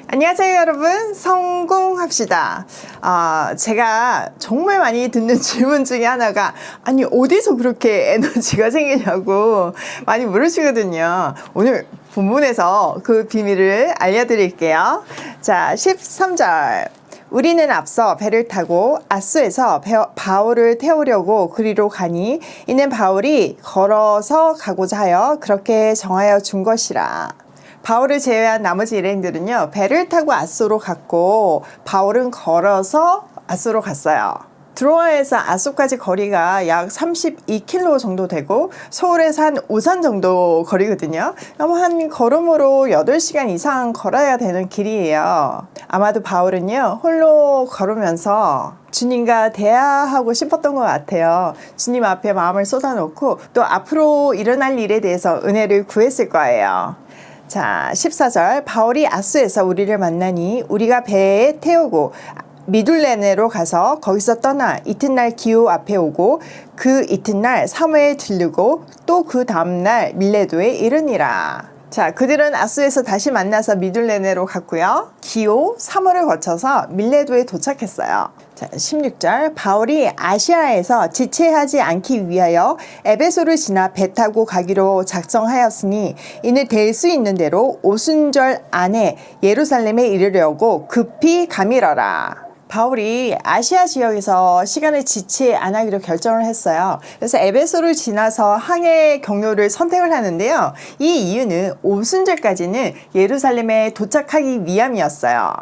안녕하세요 여러분, 성공합시다. 제가 정말 많이 듣는 질문 중에 하나가 아니 어디서 그렇게 에너지가 생기냐고 많이 물으시거든요. 오늘 본문에서 그 비밀을 알려드릴게요. 자, 13절. 우리는 앞서 배를 타고 앗소에서 바울을 태우려고 그리로 가니 이는 바울이 걸어서 가고자 하여 그렇게 정하여 준 것이라. 바울을 제외한 나머지 일행들은요, 배를 타고 앗소로 갔고 바울은 걸어서 앗소로 갔어요. 드로아에서 앗소까지 거리가 약 32km 정도 되고 서울에서 한 오산 정도 거리거든요. 한 걸음으로 8시간 이상 걸어야 되는 길이에요. 아마도 바울은요, 홀로 걸으면서 주님과 대화하고 싶었던 것 같아요. 주님 앞에 마음을 쏟아놓고 또 앞으로 일어날 일에 대해서 은혜를 구했을 거예요. 자, 14절. 바울이 앗소에서 우리를 만나니 우리가 배에 태우고 미둘레네로 가서 거기서 떠나 이튿날 기호 앞에 오고 그 이튿날 사무에 들르고 또 그 다음날 밀레도에 이르니라. 자, 그들은 앗소에서 다시 만나서 미둘레네로 갔고요. 기호, 사무를 거쳐서 밀레도에 도착했어요. 자, 16절. 바울이 아시아에서 지체하지 않기 위하여 에베소를 지나 배 타고 가기로 작정하였으니 이는 될 수 있는 대로 오순절 안에 예루살렘에 이르려고 급히 가밀어라. 바울이 아시아 지역에서 시간을 지체 안 하기로 결정을 했어요. 그래서 에베소를 지나서 항해 경로를 선택을 하는데요. 이 이유는 오순절까지는 예루살렘에 도착하기 위함이었어요.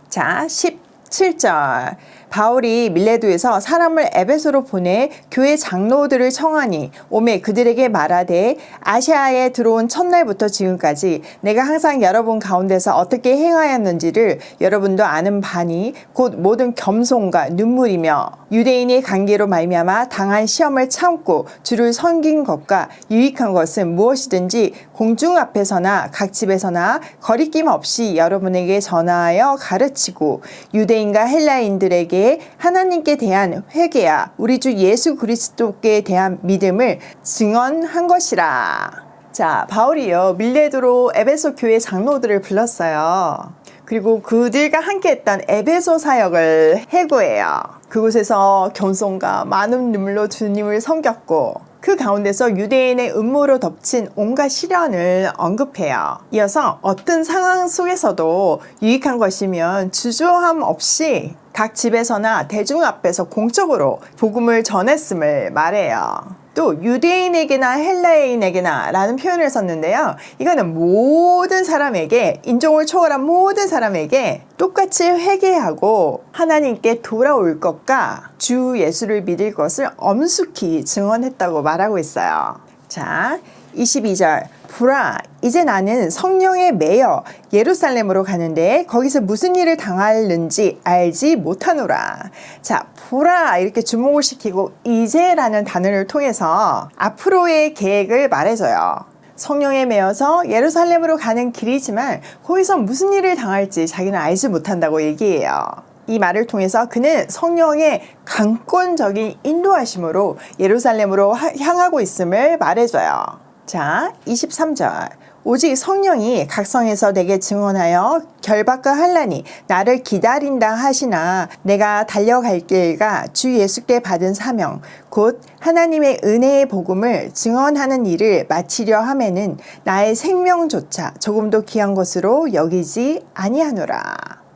자, 17절. 바울이 밀레도에서 사람을 에베소로 보내 교회 장로들을 청하니 오매 그들에게 말하되 아시아에 들어온 첫날부터 지금까지 내가 항상 여러분 가운데서 어떻게 행하였는지를 여러분도 아는 바니 곧 모든 겸손과 눈물이며 유대인의 관계로 말미암아 당한 시험을 참고 주를 섬긴 것과 유익한 것은 무엇이든지 공중 앞에서나 각 집에서나 거리낌 없이 여러분에게 전하여 가르치고 유대인과 헬라인들에게 하나님께 대한 회개야 우리 주 예수 그리스도께 대한 믿음을 증언한 것이라. 자, 바울이요, 밀레도로 에베소 교회 장로들을 불렀어요. 그리고 그들과 함께 했던 에베소 사역을 해고해요. 그곳에서 겸손과 많은 눈물로 주님을 섬겼고 그 가운데서 유대인의 음모로 덮친 온갖 시련을 언급해요. 이어서 어떤 상황 속에서도 유익한 것이면 주저함 없이 각 집에서나 대중 앞에서 공적으로 복음을 전했음을 말해요. 또 유대인에게나 헬라인에게나 라는 표현을 썼는데요. 이거는 모든 사람에게, 인종을 초월한 모든 사람에게 똑같이 회개하고 하나님께 돌아올 것과 주 예수를 믿을 것을 엄숙히 증언했다고 말하고 있어요. 자, 22절. 보라, 이제 나는 성령에 매여 예루살렘으로 가는데 거기서 무슨 일을 당하는지 알지 못하노라. 자, 보라 이렇게 주목을 시키고 이제라는 단어를 통해서 앞으로의 계획을 말해줘요. 성령에 매여서 예루살렘으로 가는 길이지만 거기서 무슨 일을 당할지 자기는 알지 못한다고 얘기해요. 이 말을 통해서 그는 성령의 강권적인 인도하심으로 예루살렘으로 향하고 있음을 말해줘요. 자, 23절. 오직 성령이 각성에서 내게 증언하여 결박과 환난이 나를 기다린다 하시나 내가 달려갈 길과 주 예수께 받은 사명 곧 하나님의 은혜의 복음을 증언하는 일을 마치려 하면은 나의 생명조차 조금도 귀한 것으로 여기지 아니하노라.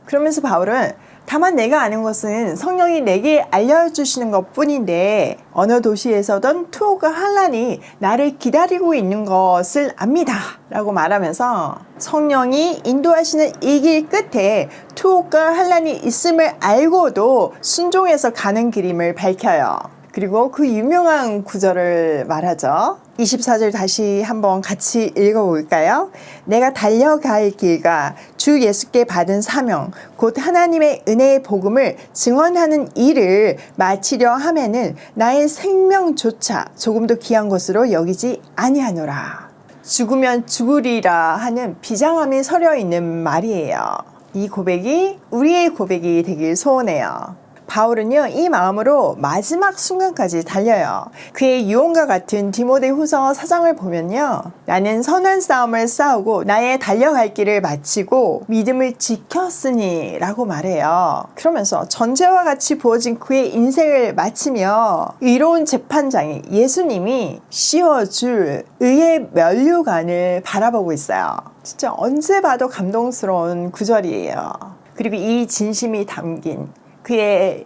그러면서 바울은 다만 내가 아는 것은 성령이 내게 알려주시는 것 뿐인데 어느 도시에서든 투옥과 환난이 나를 기다리고 있는 것을 압니다 라고 말하면서 성령이 인도하시는 이 길 끝에 투옥과 환난이 있음을 알고도 순종해서 가는 길임을 밝혀요. 그리고 그 유명한 구절을 말하죠. 24절 다시 한번 같이 읽어볼까요? 내가 달려갈 길과 주 예수께 받은 사명 곧 하나님의 은혜의 복음을 증언하는 일을 마치려 하면은 나의 생명조차 조금도 귀한 것으로 여기지 아니하노라. 죽으면 죽으리라 하는 비장함이 서려 있는 말이에요. 이 고백이 우리의 고백이 되길 소원해요. 바울은요, 이 마음으로 마지막 순간까지 달려요. 그의 유언과 같은 디모데후서 4장을 보면요, 나는 선한 싸움을 싸우고 나의 달려갈 길을 마치고 믿음을 지켰으니 라고 말해요. 그러면서 전제와 같이 부어진 그의 인생을 마치며 의로운 재판장이 예수님이 씌워줄 의의 면류관을 바라보고 있어요. 진짜 언제 봐도 감동스러운 구절이에요. 그리고 이 진심이 담긴 그의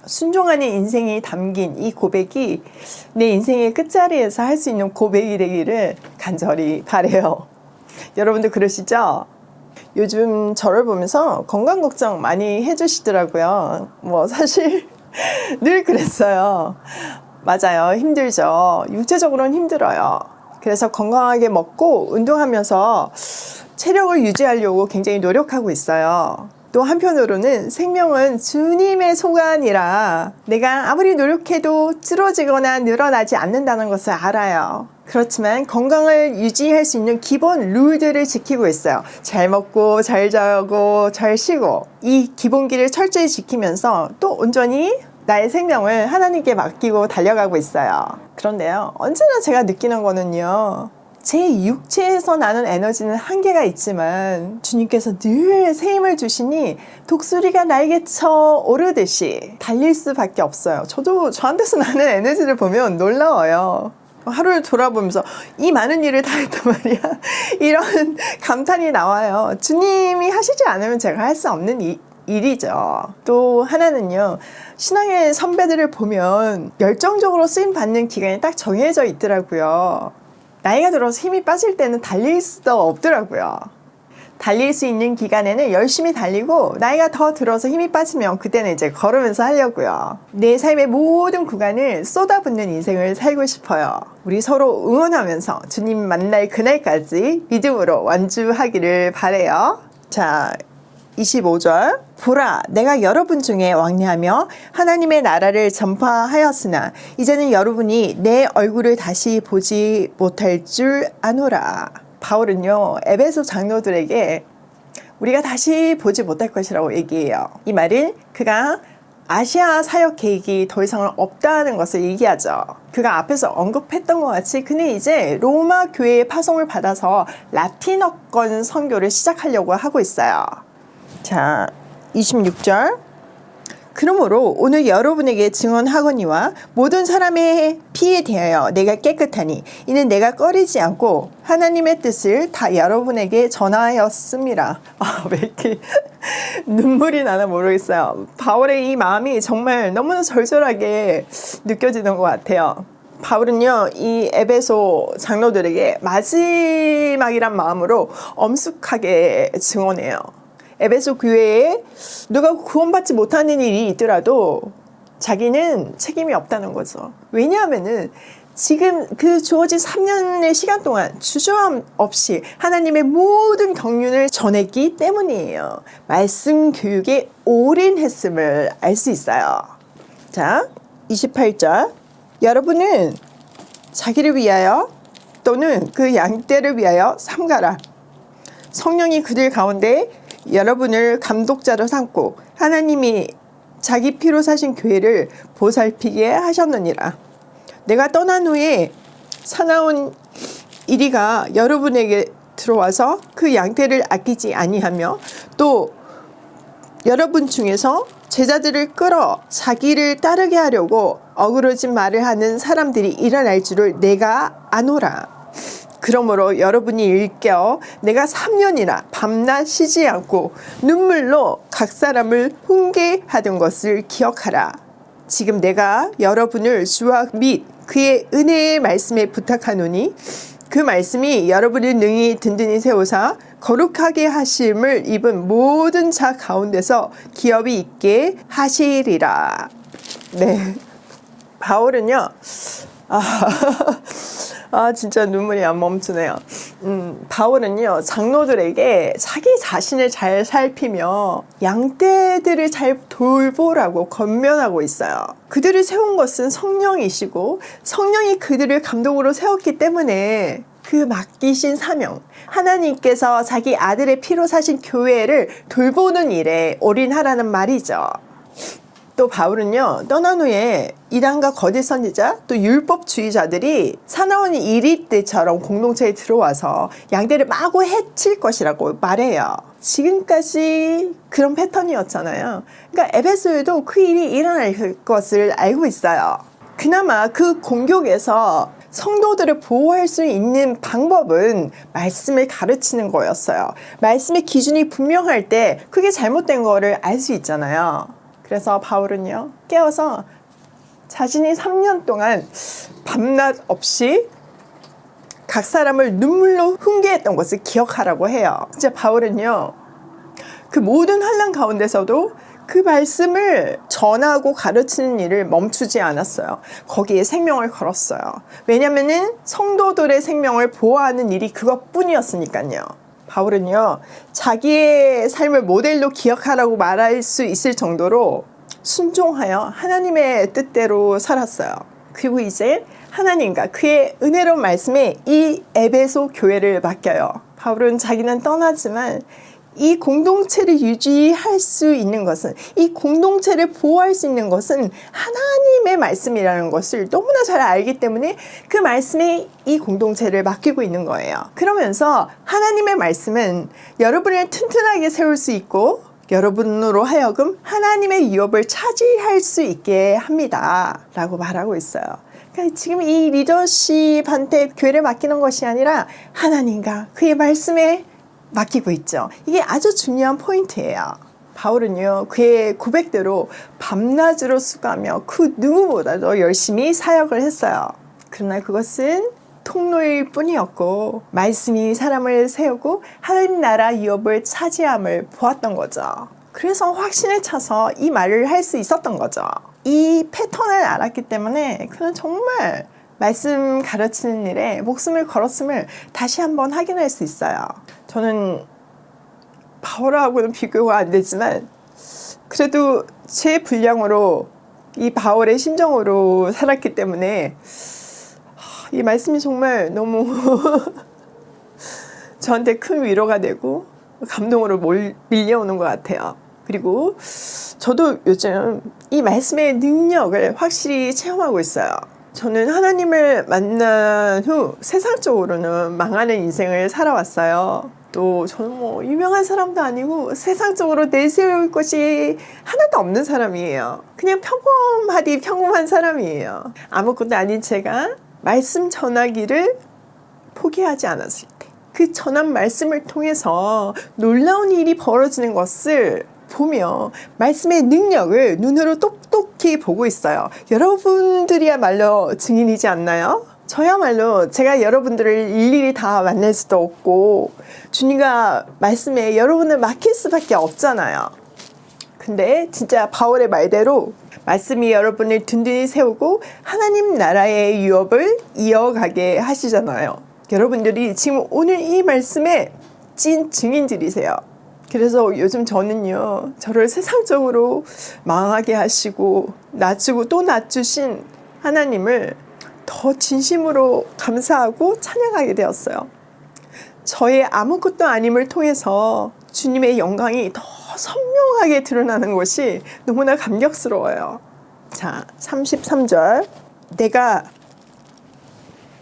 순종하는 인생이 담긴 이 고백이 내 인생의 끝자리에서 할 수 있는 고백이 되기를 간절히 바라요. 여러분도 그러시죠? 요즘 저를 보면서 건강 걱정 많이 해주시더라고요. 뭐 사실 늘 그랬어요. 맞아요. 힘들죠. 육체적으로는 힘들어요. 그래서 건강하게 먹고 운동하면서 체력을 유지하려고 굉장히 노력하고 있어요. 또 한편으로는 생명은 주님의 소관이라 내가 아무리 노력해도 찌러지거나 늘어나지 않는다는 것을 알아요. 그렇지만 건강을 유지할 수 있는 기본 룰들을 지키고 있어요. 잘 먹고 잘 자고 잘 쉬고 이 기본기를 철저히 지키면서 또 온전히 나의 생명을 하나님께 맡기고 달려가고 있어요. 그런데요, 언제나 제가 느끼는 거는요, 제 육체에서 나는 에너지는 한계가 있지만 주님께서 늘 새 힘을 주시니 독수리가 날개쳐 오르듯이 달릴 수밖에 없어요. 저도 저한테서 나는 에너지를 보면 놀라워요. 하루를 돌아보면서 이 많은 일을 다 했단 말이야. 이런 감탄이 나와요. 주님이 하시지 않으면 제가 할 수 없는 일이죠. 또 하나는요, 신앙의 선배들을 보면 열정적으로 쓰임 받는 기간이 딱 정해져 있더라고요. 나이가 들어서 힘이 빠질 때는 달릴 수도 없더라고요. 달릴 수 있는 기간에는 열심히 달리고 나이가 더 들어서 힘이 빠지면 그때는 이제 걸으면서 하려고요. 내 삶의 모든 구간을 쏟아붓는 인생을 살고 싶어요. 우리 서로 응원하면서 주님 만날 그날까지 믿음으로 완주하기를 바라요. 자, 25절. 보라, 내가 여러분 중에 왕래하며 하나님의 나라를 전파하였으나 이제는 여러분이 내 얼굴을 다시 보지 못할 줄 아노라. 바울은요, 에베소 장로들에게 우리가 다시 보지 못할 것이라고 얘기해요. 이 말은 그가 아시아 사역 계획이 더 이상은 없다는 것을 얘기하죠. 그가 앞에서 언급했던 것 같이 그는 이제 로마 교회의 파송을 받아서 라틴어권 선교를 시작하려고 하고 있어요. 자, 26절. 그러므로 오늘 여러분에게 증언하거니와 모든 사람의 피에 대하여 내가 깨끗하니 이는 내가 꺼리지 않고 하나님의 뜻을 다 여러분에게 전하였습니다. 왜 이렇게 눈물이 나나 모르겠어요. 바울의 이 마음이 정말 너무나 절절하게 느껴지는 것 같아요. 바울은요, 이 에베소 장로들에게 마지막이란 마음으로 엄숙하게 증언해요. 에베소 교회에 누가 구원받지 못하는 일이 있더라도 자기는 책임이 없다는 거죠. 왜냐하면은 지금 그 주어진 3년의 시간 동안 주저함 없이 하나님의 모든 경륜을 전했기 때문이에요. 말씀 교육에 올인했음을 알 수 있어요. 자, 28절. 여러분은 자기를 위하여 또는 그 양떼를 위하여 삼가라. 성령이 그들 가운데 여러분을 감독자로 삼고 하나님이 자기 피로 사신 교회를 보살피게 하셨느니라. 내가 떠난 후에 사나운 이리가 여러분에게 들어와서 그 양떼를 아끼지 아니하며 또 여러분 중에서 제자들을 끌어 자기를 따르게 하려고 어그러진 말을 하는 사람들이 일어날 줄을 내가 아노라. 그러므로 여러분이 일깨어 내가 3년이나 밤낮 쉬지 않고 눈물로 각 사람을 훈계하던 것을 기억하라. 지금 내가 여러분을 주와 및 그의 은혜의 말씀에 부탁하노니 그 말씀이 여러분을 능히 든든히 세우사 거룩하게 하심을 입은 모든 자 가운데서 기업이 있게 하시리라. 네, 바울은요, 진짜 눈물이 안 멈추네요. 바울은요, 장로들에게 자기 자신을 잘 살피며 양떼들을 잘 돌보라고 권면하고 있어요. 그들을 세운 것은 성령이시고 성령이 그들을 감독으로 세웠기 때문에 그 맡기신 사명, 하나님께서 자기 아들의 피로 사신 교회를 돌보는 일에 올인하라는 말이죠. 또 바울은요, 떠난 후에 이단과 거짓 선지자 또 율법주의자들이 사나운 이립대처럼 공동체에 들어와서 양떼를 마구 해칠 것이라고 말해요. 지금까지 그런 패턴이었잖아요. 그러니까 에베소에도 그 일이 일어날 것을 알고 있어요. 그나마 그 공격에서 성도들을 보호할 수 있는 방법은 말씀을 가르치는 거였어요. 말씀의 기준이 분명할 때 그게 잘못된 거를 알 수 있잖아요. 그래서 바울은요, 깨어서 자신이 3년 동안 밤낮 없이 각 사람을 눈물로 훈계했던 것을 기억하라고 해요. 진짜 바울은요, 그 모든 환난 가운데서도 그 말씀을 전하고 가르치는 일을 멈추지 않았어요. 거기에 생명을 걸었어요. 왜냐면은 성도들의 생명을 보호하는 일이 그것뿐이었으니까요. 바울은요, 자기의 삶을 모델로 기억하라고 말할 수 있을 정도로 순종하여 하나님의 뜻대로 살았어요. 그리고 이제 하나님과 그의 은혜로운 말씀에 이 에베소 교회를 맡겨요. 바울은 자기는 떠나지만 이 공동체를 유지할 수 있는 것은, 이 공동체를 보호할 수 있는 것은 하나님의 말씀이라는 것을 너무나 잘 알기 때문에 그 말씀에 이 공동체를 맡기고 있는 거예요. 그러면서 하나님의 말씀은 여러분을 튼튼하게 세울 수 있고 여러분으로 하여금 하나님의 유업을 차지할 수 있게 합니다 라고 말하고 있어요. 그러니까 지금 이 리더십한테 교회를 맡기는 것이 아니라 하나님과 그의 말씀에 맡기고 있죠. 이게 아주 중요한 포인트예요. 바울은요, 그의 고백대로 밤낮으로 수고하며 그 누구보다도 열심히 사역을 했어요. 그러나 그것은 통로일 뿐이었고 말씀이 사람을 세우고 하나님 나라 유업을 차지함을 보았던 거죠. 그래서 확신에 차서 이 말을 할 수 있었던 거죠. 이 패턴을 알았기 때문에 그는 정말 말씀 가르치는 일에 목숨을 걸었음을 다시 한번 확인할 수 있어요. 저는 바울하고는 비교가 안 되지만 그래도 제 분량으로 이 바울의 심정으로 살았기 때문에 이 말씀이 정말 너무 저한테 큰 위로가 되고 감동으로 밀려오는 것 같아요. 그리고 저도 요즘 이 말씀의 능력을 확실히 체험하고 있어요. 저는 하나님을 만난 후 세상적으로는 망하는 인생을 살아왔어요. 또 저는 뭐 유명한 사람도 아니고 세상적으로 내세울 것이 하나도 없는 사람이에요. 그냥 평범한 사람이에요. 아무것도 아닌 제가 말씀 전하기를 포기하지 않았을 때, 그 전한 말씀을 통해서 놀라운 일이 벌어지는 것을 보며 말씀의 능력을 눈으로 똑똑히 보고 있어요. 여러분들이야말로 증인이지 않나요? 저야말로 제가 여러분들을 일일이 다 만날 수도 없고 주님과 말씀에 여러분을 맡길 수밖에 없잖아요. 근데 진짜 바울의 말대로 말씀이 여러분을 든든히 세우고 하나님 나라의 유업을 이어가게 하시잖아요. 여러분들이 지금 오늘 이 말씀의 찐 증인들이세요. 그래서 요즘 저는요, 저를 세상적으로 망하게 하시고 낮추고 또 낮추신 하나님을 더 진심으로 감사하고 찬양하게 되었어요. 저의 아무것도 아님을 통해서 주님의 영광이 더 선명하게 드러나는 것이 너무나 감격스러워요. 자, 33절. 내가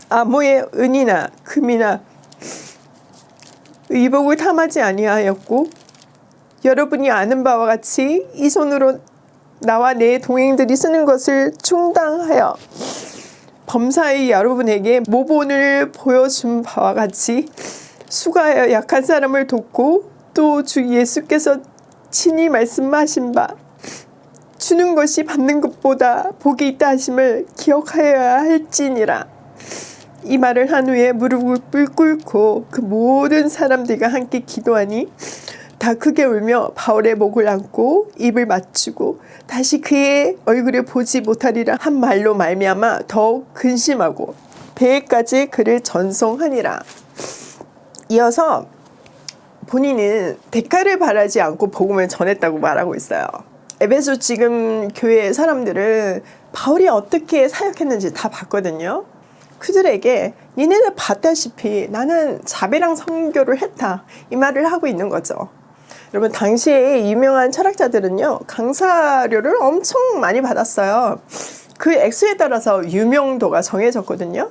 아무의 은이나 금이나 의복을 탐하지 아니하였고 여러분이 아는 바와 같이 이 손으로 나와 내 동행들이 쓰는 것을 충당하여 범사의 여러분에게 모본을 보여준 바와 같이 수고하여 약한 사람을 돕고 또 주 예수께서 친히 말씀하신 바 주는 것이 받는 것보다 복이 있다 하심을 기억하여야 할지니라. 이 말을 한 후에 무릎을 꿇고 그 모든 사람들과 함께 기도하니 다 크게 울며 바울의 목을 안고 입을 맞추고 다시 그의 얼굴을 보지 못하리라 한 말로 말미암아 더욱 근심하고 배에까지 그를 전송하니라. 이어서 본인은 대가를 바라지 않고 복음을 전했다고 말하고 있어요. 에베소 지금 교회 사람들은 바울이 어떻게 사역했는지 다 봤거든요. 그들에게 니네는 봤다시피 나는 자비랑 선교를 했다, 이 말을 하고 있는 거죠. 여러분 당시에 유명한 철학자들은요 강사료를 엄청 많이 받았어요. 그 액수에 따라서 유명도가 정해졌거든요.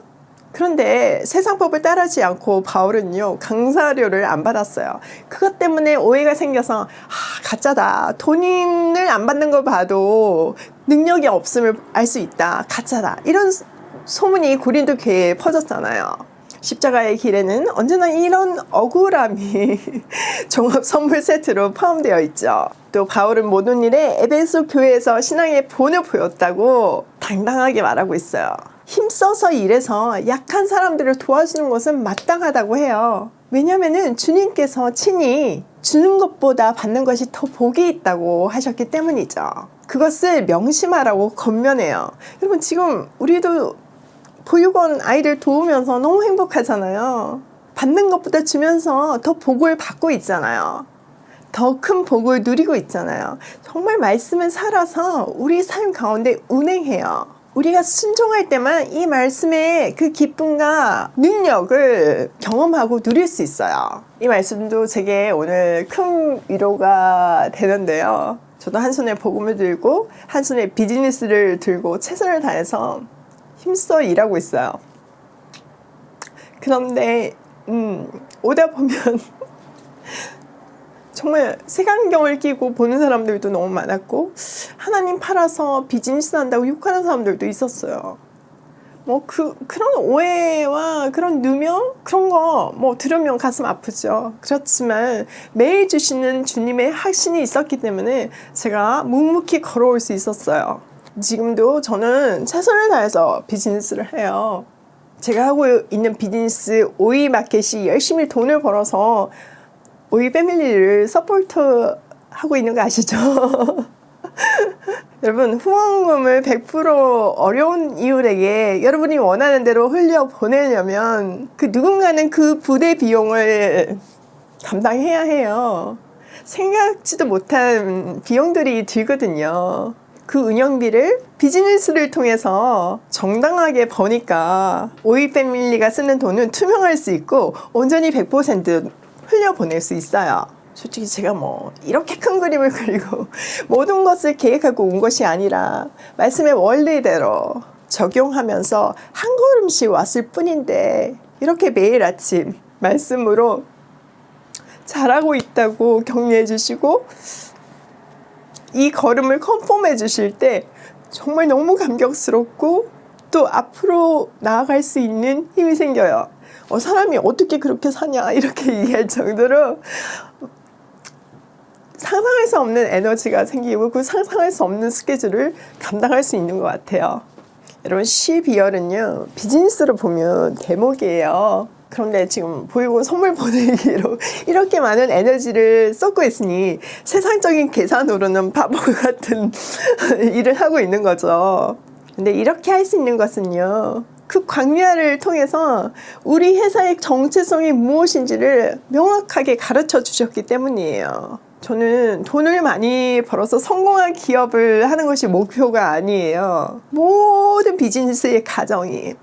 그런데 세상법을 따르지 않고 바울은요 강사료를 안 받았어요. 그것 때문에 오해가 생겨서 가짜다, 돈을 안 받는 걸 봐도 능력이 없음을 알 수 있다, 가짜다, 이런 소문이 고린도 교회에 퍼졌잖아요. 십자가의 길에는 언제나 이런 억울함이 종합 선물 세트로 포함되어 있죠. 또 바울은 모든 일에 에베소 교회에서 신앙의 본을 보였다고 당당하게 말하고 있어요. 힘써서 일해서 약한 사람들을 도와주는 것은 마땅하다고 해요. 왜냐하면 주님께서 친히 주는 것보다 받는 것이 더 복이 있다고 하셨기 때문이죠. 그것을 명심하라고 권면해요. 여러분 지금 우리도 보육원 아이들 도우면서 너무 행복하잖아요. 받는 것보다 주면서 더 복을 받고 있잖아요. 더 큰 복을 누리고 있잖아요. 정말 말씀을 살아서 우리 삶 가운데 운행해요. 우리가 순종할 때만 이 말씀의 그 기쁨과 능력을 경험하고 누릴 수 있어요. 이 말씀도 제게 오늘 큰 위로가 되는데요. 저도 한 손에 복음을 들고 한 손에 비즈니스를 들고 최선을 다해서 힘써 일하고 있어요. 그런데 오다 보면 정말 색안경을 끼고 보는 사람들도 너무 많았고 하나님 팔아서 비즈니스 한다고 욕하는 사람들도 있었어요. 그런 오해와 그런 누명 그런 거 들으면 가슴 아프죠. 그렇지만 매일 주시는 주님의 확신이 있었기 때문에 제가 묵묵히 걸어올 수 있었어요. 지금도 저는 최선을 다해서 비즈니스를 해요. 제가 하고 있는 비즈니스 오이 마켓이 열심히 돈을 벌어서 오이 패밀리를 서포트 하고 있는 거 아시죠? 여러분 후원금을 100% 어려운 이웃에게 여러분이 원하는 대로 흘려 보내려면 그 누군가는 그 부대 비용을 감당해야 해요. 생각지도 못한 비용들이 들거든요. 그 운영비를 비즈니스를 통해서 정당하게 버니까 오이 패밀리가 쓰는 돈은 투명할 수 있고 온전히 100% 흘려보낼 수 있어요. 솔직히 제가 이렇게 큰 그림을 그리고 모든 것을 계획하고 온 것이 아니라 말씀의 원리대로 적용하면서 한 걸음씩 왔을 뿐인데 이렇게 매일 아침 말씀으로 잘하고 있다고 격려해 주시고 이 걸음을 컨펌해 주실 때 정말 너무 감격스럽고 또 앞으로 나아갈 수 있는 힘이 생겨요. 사람이 어떻게 그렇게 사냐 이렇게 얘기할 정도로 상상할 수 없는 에너지가 생기고 그 상상할 수 없는 스케줄을 감당할 수 있는 것 같아요. 여러분 12월은요 비즈니스로 보면 대목이에요. 그런데 지금 보육원 선물 보내기로 이렇게 많은 에너지를 쏟고 있으니 세상적인 계산으로는 바보 같은 일을 하고 있는 거죠. 근데 이렇게 할 수 있는 것은요 그 광야를 통해서 우리 회사의 정체성이 무엇인지를 명확하게 가르쳐 주셨기 때문이에요. 저는 돈을 많이 벌어서 성공한 기업을 하는 것이 목표가 아니에요. 모든 비즈니스의 가정이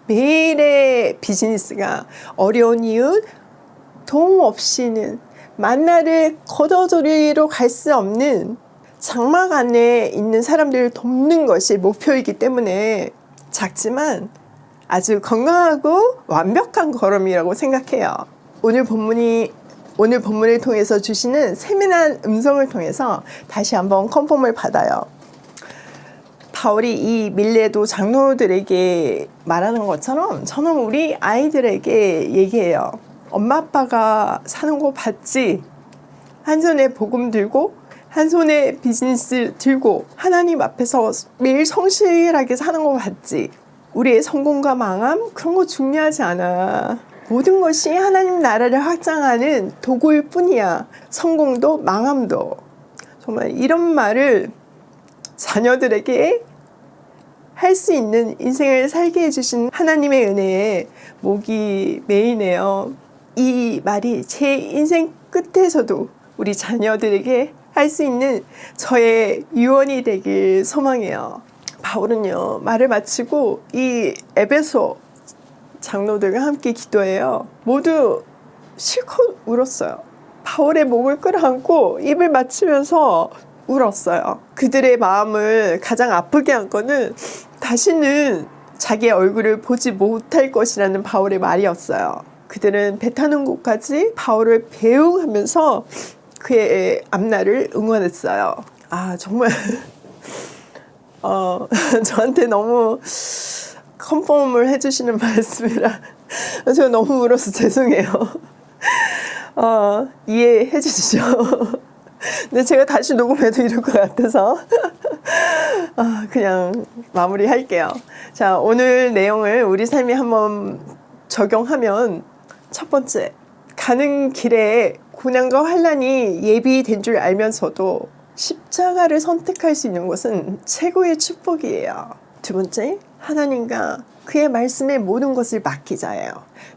매일의 비즈니스가 어려운 이웃, 도움 없이는 만나를 거둬들이러 갈 수 없는 장막 안에 있는 사람들을 돕는 것이 목표이기 때문에 작지만 아주 건강하고 완벽한 걸음이라고 생각해요. 오늘 본문을 통해서 주시는 세밀한 음성을 통해서 다시 한번 컨펌을 받아요. 바울이 이 밀레도 장로들에게 말하는 것처럼 저는 우리 아이들에게 얘기해요. 엄마 아빠가 사는 거 봤지? 한 손에 복음 들고 한 손에 비즈니스 들고 하나님 앞에서 매일 성실하게 사는 거 봤지? 우리의 성공과 망함? 그런 거 중요하지 않아. 모든 것이 하나님 나라를 확장하는 도구일 뿐이야. 성공도 망함도. 정말 이런 말을 자녀들에게 할 수 있는 인생을 살게 해주신 하나님의 은혜에 목이 메이네요. 이 말이 제 인생 끝에서도 우리 자녀들에게 할 수 있는 저의 유언이 되길 소망해요. 바울은요 말을 마치고 이 에베소 장로들과 함께 기도해요. 모두 실컷 울었어요. 바울의 목을 끌어안고 입을 맞추면서 울었어요. 그들의 마음을 가장 아프게 한 거는 다시는 자기의 얼굴을 보지 못할 것이라는 바울의 말이었어요. 그들은 배 타는 곳까지 바울을 배웅하면서 그의 앞날을 응원했어요. 아, 정말 저한테 너무 컨펌을 해주시는 말씀이라 제가 너무 울어서 죄송해요. 이해해 주시죠. 근데 제가 다시 녹음해도 이럴 것 같아서 그냥 마무리할게요. 자, 오늘 내용을 우리 삶에 한번 적용하면, 첫 번째, 가는 길에 고난과 환난이 예비된 줄 알면서도 십자가를 선택할 수 있는 것은 최고의 축복이에요. 두 번째, 하나님과 그의 말씀에 모든 것을 맡기자예요.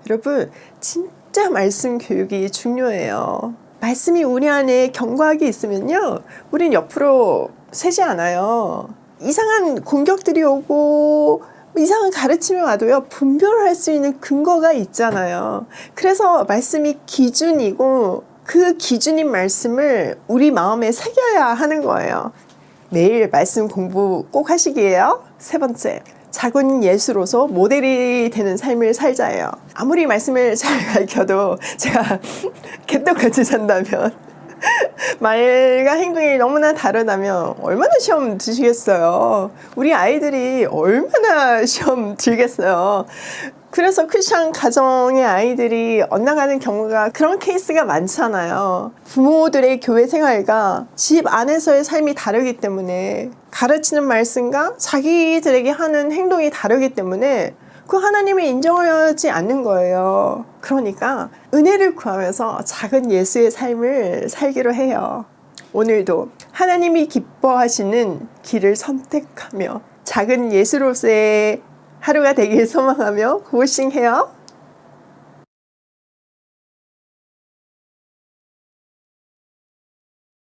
여러분, 진짜 말씀 교육이 중요해요. 말씀이 우리 안에 견고하게 있으면요, 우린 옆으로 새지 않아요. 이상한 공격들이 오고 이상한 가르침이 와도요, 분별할 수 있는 근거가 있잖아요. 그래서 말씀이 기준이고 그 기준인 말씀을 우리 마음에 새겨야 하는 거예요. 매일 말씀 공부 꼭 하시기예요. 세 번째, 작은 예수로서 모델이 되는 삶을 살자예요. 아무리 말씀을 잘 가르쳐도 제가 개떡같이 산다면, 말과 행동이 너무나 다르다면 얼마나 시험 드시겠어요? 우리 아이들이 얼마나 시험 들겠어요? 그래서 크리스천 가정의 아이들이 엇나가는 경우가, 그런 케이스가 많잖아요. 부모들의 교회 생활과 집 안에서의 삶이 다르기 때문에, 가르치는 말씀과 자기들에게 하는 행동이 다르기 때문에 그 하나님을 인정하지 않는 거예요. 그러니까 은혜를 구하면서 작은 예수의 삶을 살기로 해요. 오늘도 하나님이 기뻐하시는 길을 선택하며 작은 예수로서의 하루가 되길 소망하며 고싱해요.